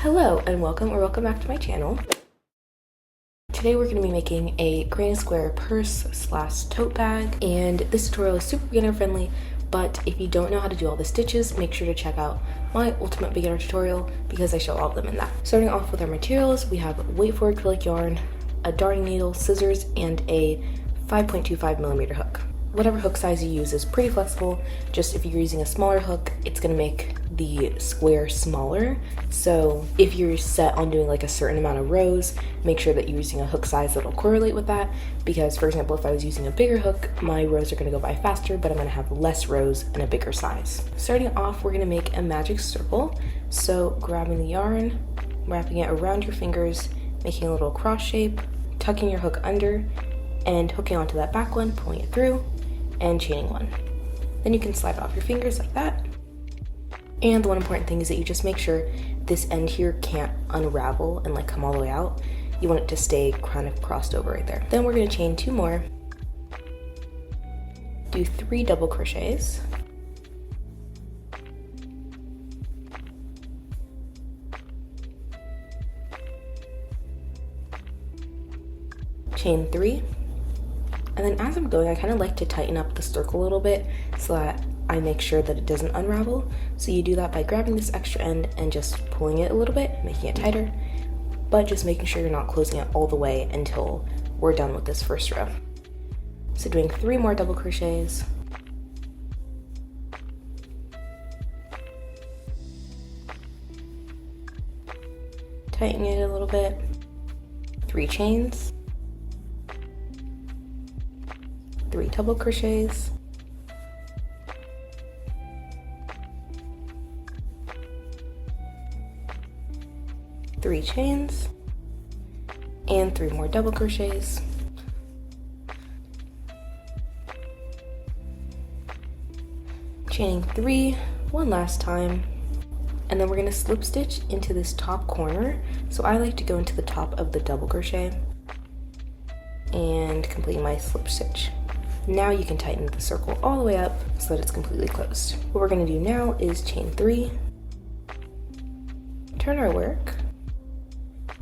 Hello and welcome back to my channel. Today we're going to be making a granny square purse / tote bag, and this tutorial is super beginner friendly, but if you don't know how to do all the stitches, make sure to check out my ultimate beginner tutorial because I show all of them in that. Starting off with our materials, we have weight for acrylic yarn, a darning needle, scissors, and a 5.25mm hook. Whatever hook size you use is pretty flexible. Just if you're using a smaller hook, it's gonna make the square smaller. So if you're set on doing like a certain amount of rows, make sure that you're using a hook size that'll correlate with that. Because for example, if I was using a bigger hook, my rows are gonna go by faster, but I'm gonna have less rows and a bigger size. Starting off, we're gonna make a magic circle. So grabbing the yarn, wrapping it around your fingers, making a little cross shape, tucking your hook under, and hooking onto that back one, pulling it through, and chaining one. Then you can slide it off your fingers like that. And the one important thing is that you just make sure this end here can't unravel and like come all the way out. You want it to stay kind of crossed over right there. Then we're gonna chain 2 more, do 3 double crochets, chain 3, and then as I'm going, I kind of like to tighten up the circle a little bit so that I make sure that it doesn't unravel. So you do that by grabbing this extra end and just pulling it a little bit, making it tighter, but just making sure you're not closing it all the way until we're done with this first row. So doing 3 more double crochets, tightening it a little bit, 3 chains, 3 double crochets, 3 chains, and 3 more double crochets, chaining 3 one last time, and then we're going to slip stitch into this top corner. So I like to go into the top of the double crochet and complete my slip stitch. Now you can tighten the circle all the way up so that it's completely closed. What we're going to do now is chain 3, turn our work,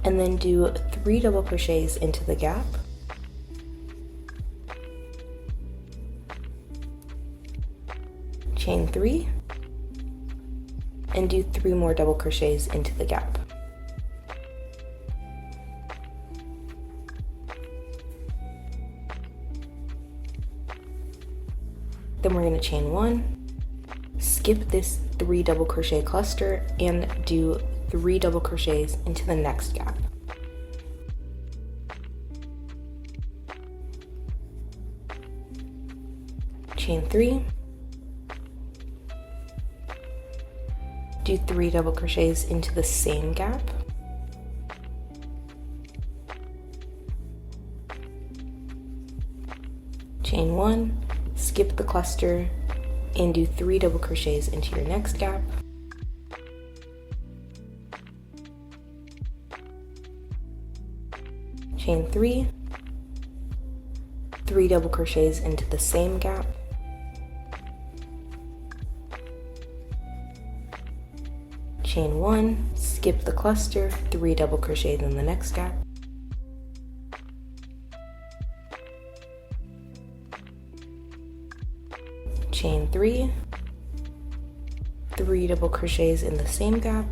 and then do 3 double crochets into the gap, chain 3, and do 3 more double crochets into the gap. Then we're going to chain 1, skip this 3 double crochet cluster, and do 3 double crochets into the next gap. Chain 3, do 3 double crochets into the same gap, chain 1, skip the cluster, and do 3 double crochets into your next gap, chain 3, 3 double crochets into the same gap, chain 1, skip the cluster, 3 double crochets in the next gap, chain 3, 3 double crochets in the same gap,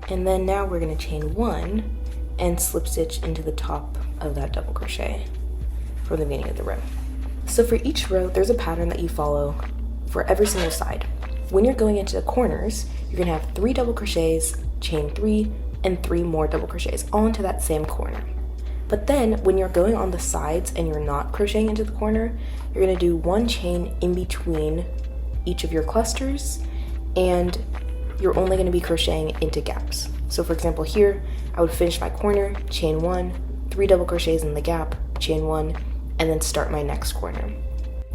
and then now we're going to chain 1 and slip stitch into the top of that double crochet from the beginning of the row. So for each row, there's a pattern that you follow for every single side. When you're going into the corners, you're going to have 3 double crochets, chain 3, and 3 more double crochets all into that same corner. But then when you're going on the sides and you're not crocheting into the corner, you're going to do 1 chain in between each of your clusters, and you're only going to be crocheting into gaps. So for example here, I would finish my corner, chain 1, 3 double crochets in the gap, chain 1, and then start my next corner.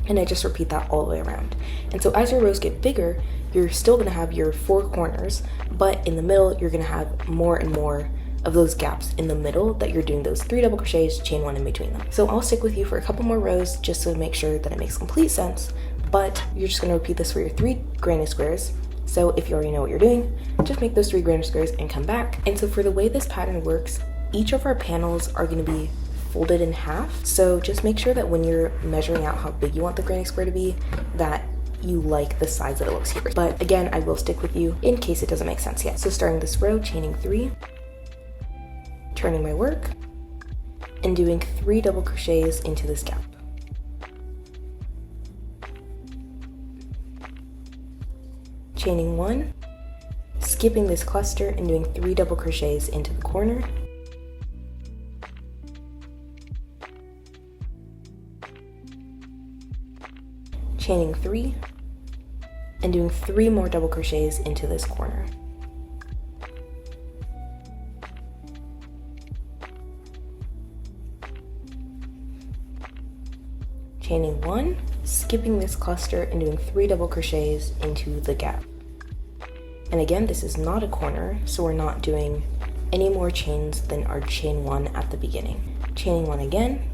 And I just repeat that all the way around. And so as your rows get bigger, you're still going to have your 4 corners, but in the middle you're going to have more and more of those gaps in the middle that you're doing those 3 double crochets, chain 1 in between them. So I'll stick with you for a couple more rows just to make sure that it makes complete sense, but you're just going to repeat this for your 3 granny squares. So if you already know what you're doing, just make those 3 granny squares and come back. And so for the way this pattern works, each of our panels are going to be folded in half. So just make sure that when you're measuring out how big you want the granny square to be, that you like the size that it looks here. But again, I will stick with you in case it doesn't make sense yet. So starting this row, chaining 3, turning my work, and doing 3 double crochets into this gap. Chaining 1, skipping this cluster and doing 3 double crochets into the corner. Chaining 3 and doing 3 more double crochets into this corner. Chaining 1, skipping this cluster and doing 3 double crochets into the gap. And again, this is not a corner, so we're not doing any more chains than our chain 1 at the beginning. Chaining 1 again,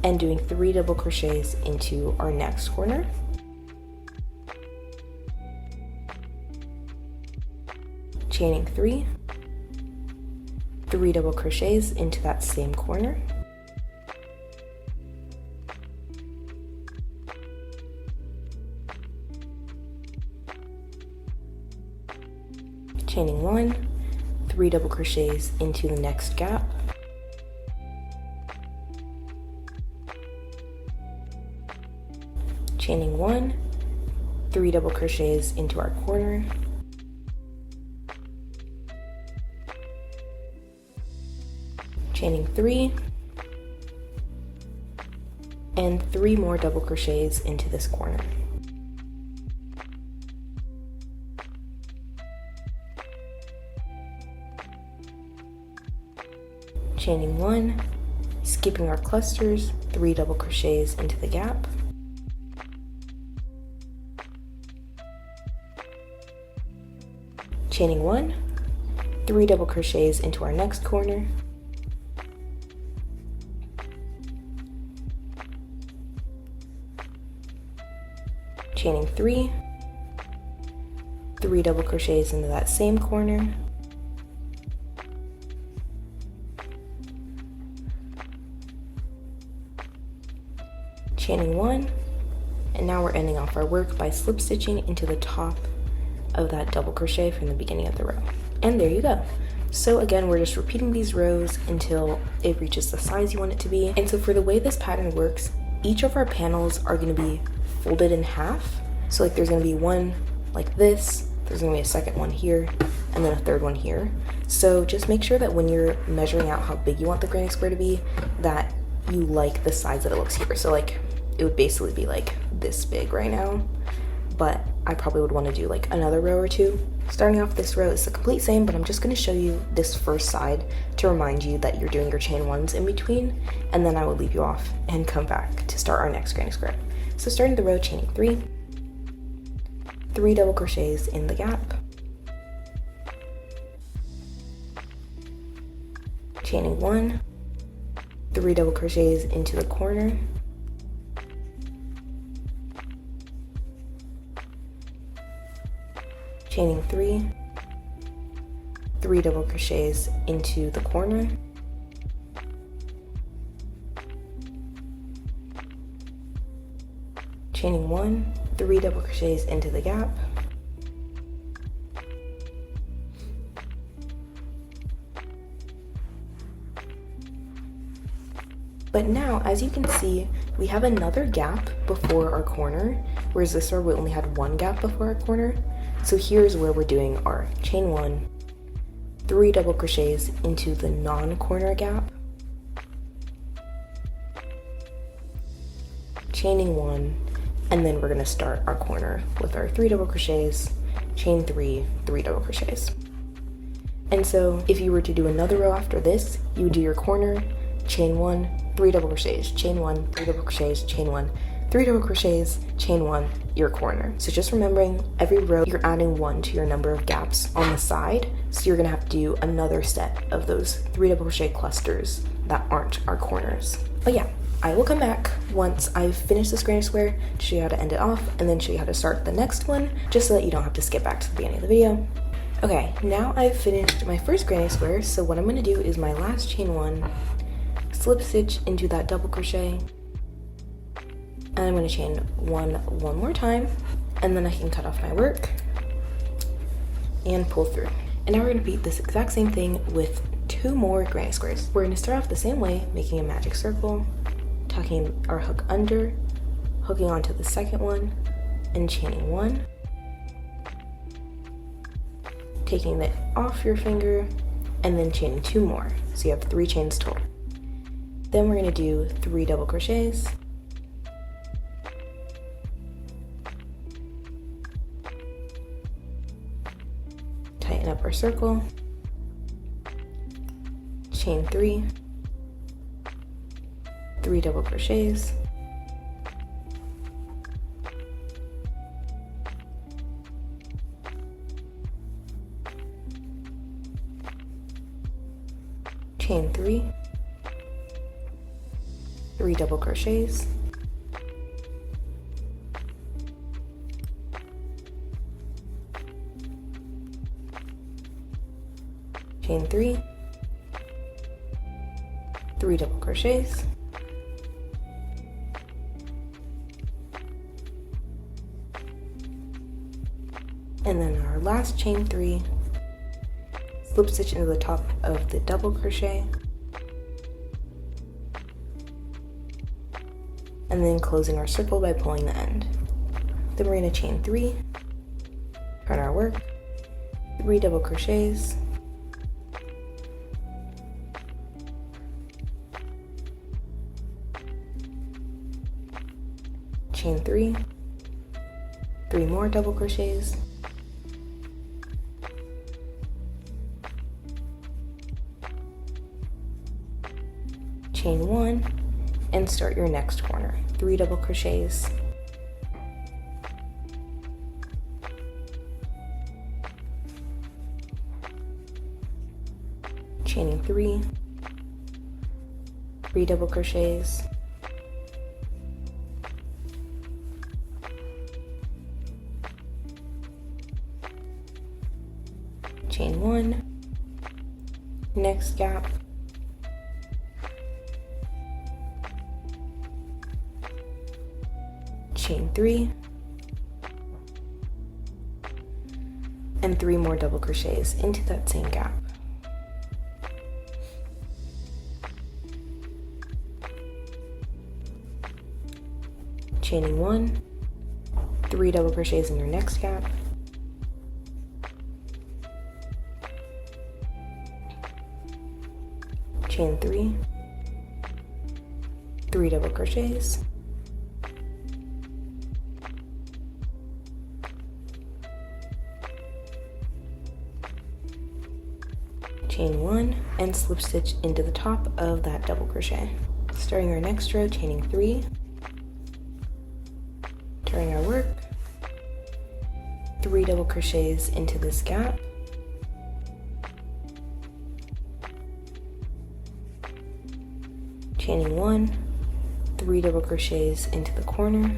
and doing 3 double crochets into our next corner. Chaining 3, 3 double crochets into that same corner. Chaining 1, 3 double crochets into the next gap. Chaining 1, 3 double crochets into our corner. Chaining 3, and 3 more double crochets into this corner. Chaining 1, skipping our clusters, 3 double crochets into the gap. Chaining 1, 3 double crochets into our next corner. Chaining 3, 3 double crochets into that same corner. Chaining 1, and now we're ending off our work by slip stitching into the top of that double crochet from the beginning of the row. And there you go. So again, we're just repeating these rows until it reaches the size you want it to be. And so for the way this pattern works, each of our panels are going to be folded in half. So like there's going to be one like this, there's going to be a second one here, and then a third one here. So just make sure that when you're measuring out how big you want the granny square to be, that you like the size that it looks here. So like it would basically be like this big right now, but I probably would want to do like another row or 2. Starting off this row is the complete same, but I'm just going to show you this first side to remind you that you're doing your chain 1s in between, and then I will leave you off and come back to start our next granny square. So starting the row, chaining 3, 3 double crochets in the gap, chaining 1, 3 double crochets into the corner, chaining 3, 3 double crochets into the corner, chaining 1, 3 double crochets into the gap, but now as you can see we have another gap before our corner, whereas this row we only had 1 gap before our corner. So here's where we're doing our chain 1, 3 double crochets into the non-corner gap, chaining 1, and then we're going to start our corner with our 3 double crochets, chain 3, 3 double crochets. And so if you were to do another row after this, you would do your corner, chain 1, 3 double crochets, chain 1, 3 double crochets, chain 1, 3 double crochets, chain 1, your corner. So just remembering every row you're adding 1 to your number of gaps on the side, so you're gonna have to do another set of those 3 double crochet clusters that aren't our corners. But yeah, I will come back once I've finished this granny square to show you how to end it off and then show you how to start the next one, just so that you don't have to skip back to the beginning of the video. Okay, now I've finished my first granny square, so what I'm going to do is my last chain one, slip stitch into that double crochet, and I'm going to chain one more time, and then I can cut off my work and pull through. And now we're going to repeat this exact same thing with 2 more granny squares. We're going to start off the same way, making a magic circle, tucking our hook under, hooking onto the second one, and chaining 1, taking it off your finger, and then chaining 2 more, so you have 3 chains total. Then we're going to do 3 double crochets, tighten up our circle, chain 3, 3 double crochets, chain 3, 3 double crochets, chain 3, 3 double crochets, and then our last chain 3, slip stitch into the top of the double crochet, and then closing our circle by pulling the end. Then we're going to chain 3, turn our work, 3 double crochets, chain 3, 3 more double crochets, chain 1, and start your next corner. 3 double crochets, chaining 3, 3 double crochets, chain 1, next gap, chain 3, and 3 more double crochets into that same gap. Chaining 1, 3 double crochets in your next gap, chain 3, 3 double crochets, chain 1, and slip stitch into the top of that double crochet. Starting our next row, chaining 3, turning our work, 3 double crochets into this gap, chaining 1, 3 double crochets into the corner,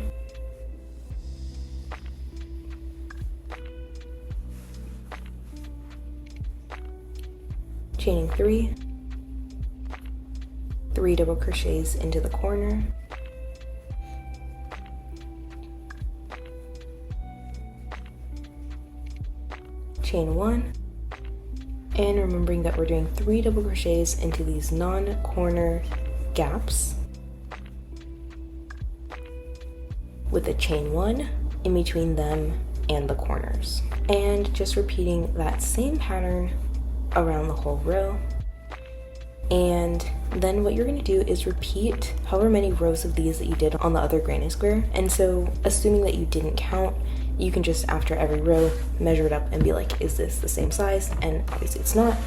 chaining 3, 3 double crochets into the corner, chain 1, and remembering that we're doing 3 double crochets into these non-corner gaps with a chain 1 in between them and the corners, and just repeating that same pattern around the whole row. And then what you're going to do is repeat however many rows of these that you did on the other granny square. And so assuming that you didn't count, you can just after every row measure it up and be like, is this the same size? And obviously it's not,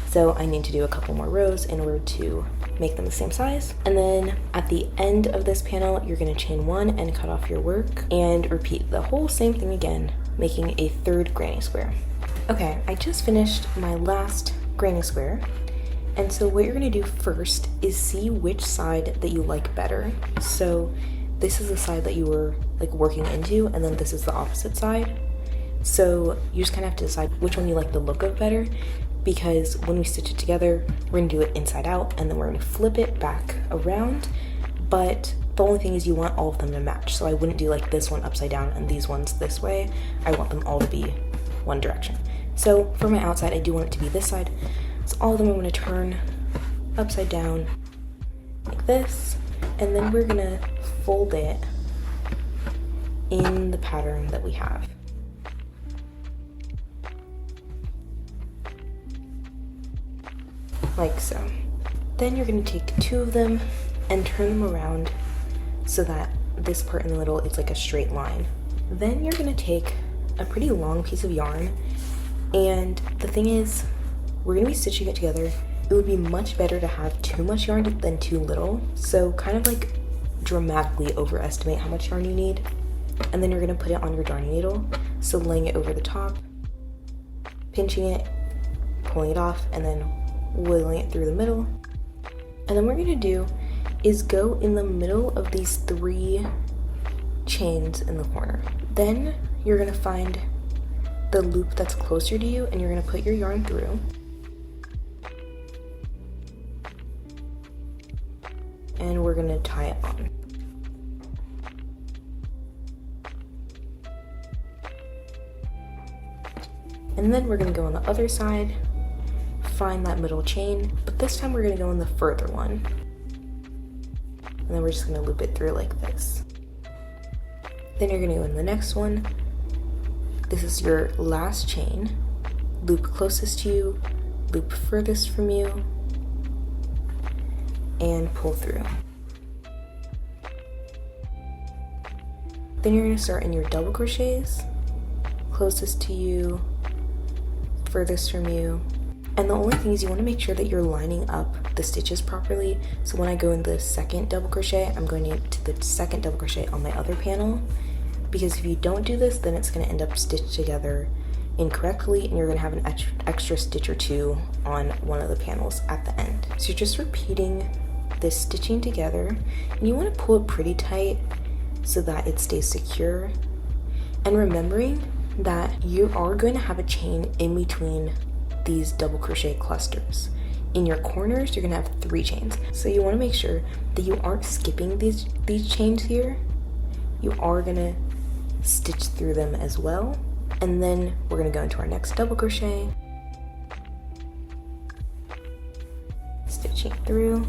so I need to do a couple more rows in order to make them the same size. And then at the end of this panel, you're going to chain 1 and cut off your work and repeat the whole same thing again, making a 3rd granny square. Okay, I just finished my last granny square, And so what you're gonna do first is see which side that you like better. So this is the side that you were like working into, and then this is the opposite side. So you just kind of have to decide which one you like the look of better, because when we stitch it together, we're gonna do it inside out, and then we're gonna flip it back around. But the only thing is you want all of them to match. So I wouldn't do like this one upside down and these ones this way. I want them all to be one direction. So for my outside, I do want it to be this side. So all of them I'm gonna turn upside down like this, and then we're gonna fold it in the pattern that we have. Like so. Then you're gonna take two of them and turn them around so that this part in the middle is like a straight line. Then you're gonna take a pretty long piece of yarn, and the thing is, we're gonna be stitching it together. It would be much better to have too much yarn than too little. So kind of like dramatically overestimate how much yarn you need. And then you're gonna put it on your darning needle. So laying it over the top, pinching it, pulling it off, and then wiggling it through the middle. And then what we're gonna do is go in the middle of these 3 chains in the corner. Then you're gonna find the loop that's closer to you, and you're gonna put your yarn through. And we're gonna tie it on. And then we're gonna go on the other side, find that middle chain, but this time we're gonna go in the further one. And then we're just gonna loop it through like this. Then you're gonna go in the next one. This is your last chain. Loop closest to you, loop furthest from you, and pull through. Then you're gonna start in your double crochets, closest to you, furthest from you. And the only thing is you wanna make sure that you're lining up the stitches properly. So when I go in the second double crochet, I'm going into the second double crochet on my other panel, because if you don't do this, then it's gonna end up stitched together incorrectly, and you're gonna have an extra stitch or two on one of the panels at the end. So you're just repeating this stitching together, and you wanna pull it pretty tight so that it stays secure. And remembering that you are going to have a chain in between these double crochet clusters. In your corners, you're gonna have 3 chains. So you wanna make sure that you aren't skipping these chains here. You are gonna stitch through them as well. And then we're gonna go into our next double crochet, stitching through.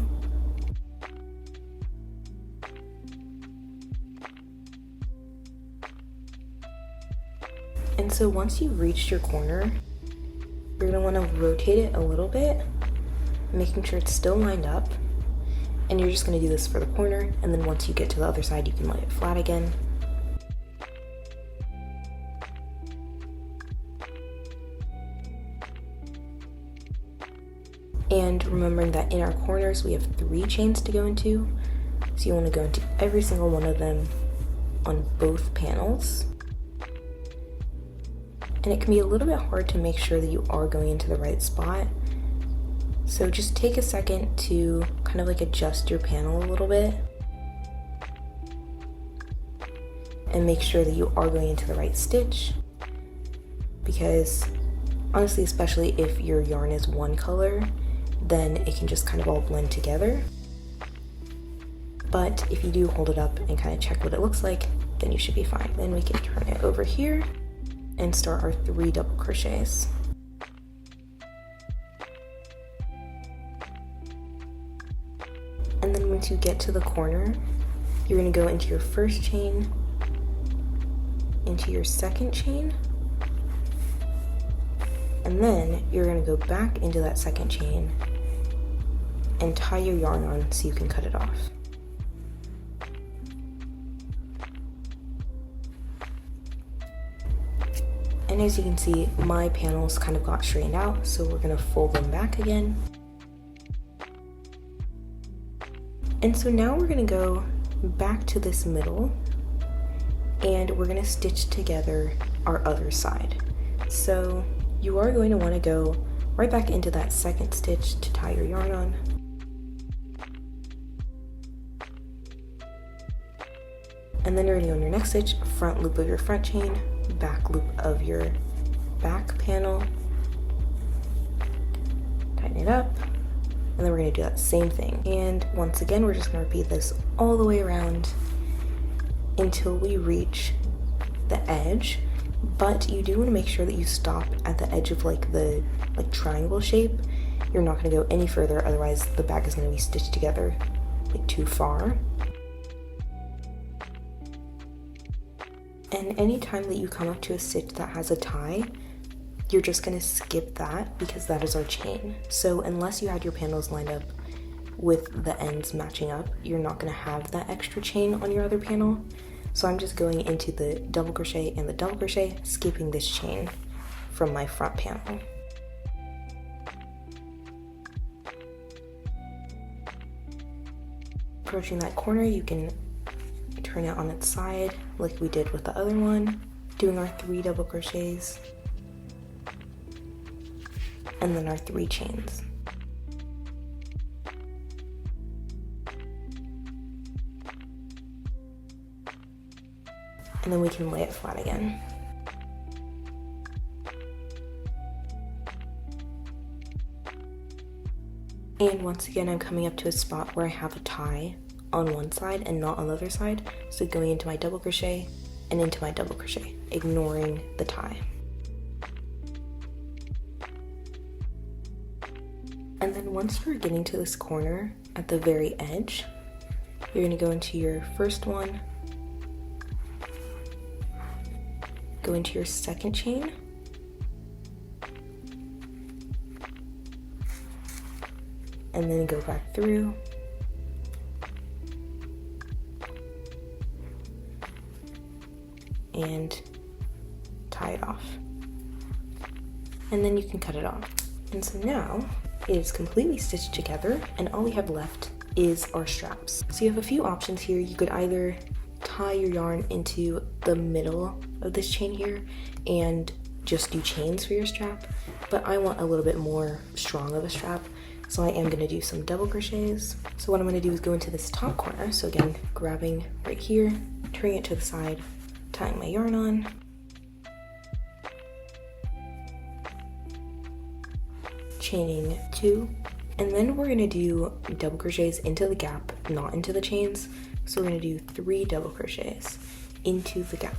And so once you've reached your corner, you're gonna wanna rotate it a little bit, making sure it's still lined up. And you're just gonna do this for the corner, and then once you get to the other side, you can lay it flat again. And remembering that in our corners, we have 3 chains to go into. So you wanna go into every single one of them on both panels. And it can be a little bit hard to make sure that you are going into the right spot. So just take a second to kind of like adjust your panel a little bit and make sure that you are going into the right stitch, because honestly, especially if your yarn is one color, then it can just kind of all blend together. But if you do hold it up and kind of check what it looks like, then you should be fine. Then we can turn it over here and start our 3 double crochets. And then once you get to the corner, you're gonna go into your first chain, into your second chain, and then you're gonna go back into that second chain and tie your yarn on so you can cut it off. And as you can see, my panels kind of got straightened out, so we're gonna fold them back again. And so now we're gonna go back to this middle, and we're gonna stitch together our other side. So you are going to wanna go right back into that second stitch to tie your yarn on. And then you're gonna go in your next stitch, front loop of your front chain, back loop of your back panel, tighten it up, and then we're gonna do that same thing. And once again, we're just gonna repeat this all the way around until we reach the edge. But you do wanna make sure that you stop at the edge of like the triangle shape. You're not gonna go any further, otherwise the bag is gonna be stitched together like too far. And anytime that you come up to a stitch that has a tie, you're just gonna skip that because that is our chain. So unless you had your panels lined up with the ends matching up, you're not gonna have that extra chain on your other panel. So I'm just going into the double crochet and the double crochet, skipping this chain from my front panel. Approaching that corner, you can turn it on its side like we did with the other one, doing our 3 double crochets and then our 3 chains. And then we can lay it flat again. And once again, I'm coming up to a spot where I have a tie on one side and not on the other side. So going into my double crochet and into my double crochet, ignoring the tie. And then once you're getting to this corner at the very edge, you're gonna go into your first one, go into your second chain, and then go back through, and tie it off. And then you can cut it off. And so now it is completely stitched together, and all we have left is our straps. So you have a few options here. You could either tie your yarn into the middle of this chain here and just do chains for your strap, but I want a little bit more strong of a strap, so I am gonna do some double crochets. So what I'm gonna do is go into this top corner. So again, grabbing right here, turning it to the side, tying my yarn on, chaining 2, and then we're gonna do double crochets into the gap, not into the chains. So we're gonna do 3 double crochets into the gap.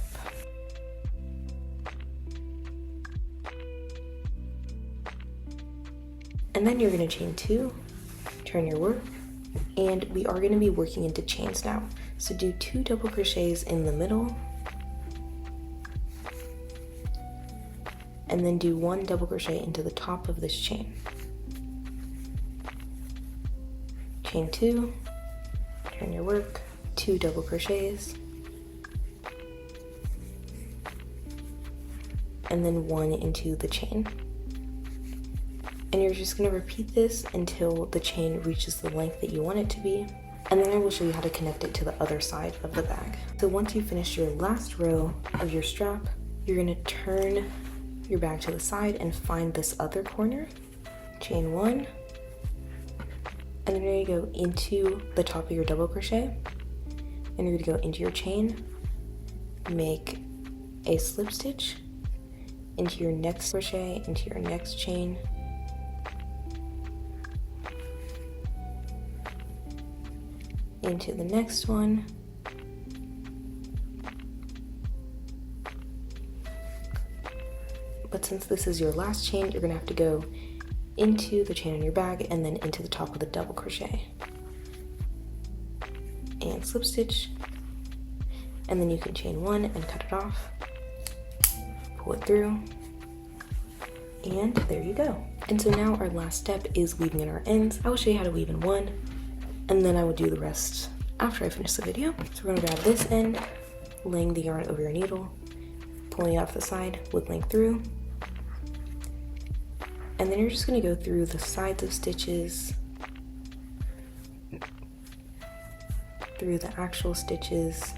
And then you're gonna chain 2, turn your work, and we are gonna be working into chains now. So do 2 double crochets in the middle, and then do 1 double crochet into the top of this chain. Chain 2, turn your work, 2 double crochets, and then 1 into the chain. And you're just gonna repeat this until the chain reaches the length that you want it to be. And then I will show you how to connect it to the other side of the bag. So once you finish your last row of your strap, you're gonna turn your bag to the side and find this other corner, chain 1, and then you're gonna go into the top of your double crochet, and you're gonna go into your chain, make a slip stitch into your next crochet, into your next chain, into the next one, but since this is your last chain, you're gonna have to go into the chain on your bag and then into the top of the double crochet and slip stitch, and then you can chain 1 and cut it off, pull it through, and there you go. And so now our last step is weaving in our ends. I will show you how to weave in 1, and then I will do the rest after I finish the video. So we're gonna grab this end, laying the yarn over your needle, pulling it off the side, wiggling through, and then you're just gonna go through the sides of stitches, through the actual stitches,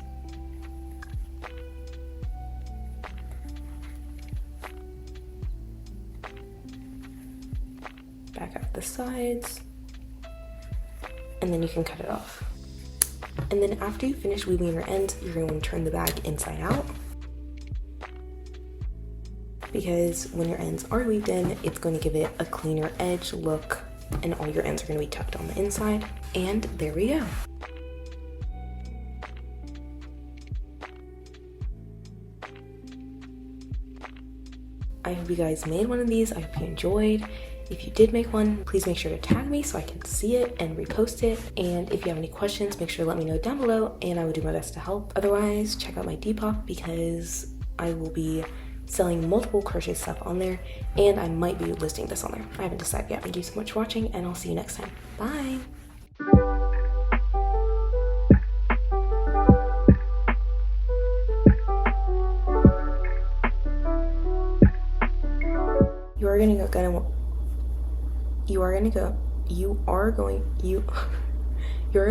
tack out the sides, and then you can cut it off. And then after you finish weaving your ends, you're going to turn the bag inside out, because when your ends are weaved in, it's going to give it a cleaner edge look, and all your ends are going to be tucked on the inside. And there we go. I hope you guys made one of these. I hope you enjoyed. If you did make one, please make sure to tag me so I can see it and repost it. And if you have any questions, make sure to let me know down below and I will do my best to help. Otherwise, check out my Depop because I will be selling multiple crochet stuff on there, and I might be listing this on there. I haven't decided yet. Thank you so much for watching, and I'll see you next time. Bye! You're gonna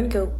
go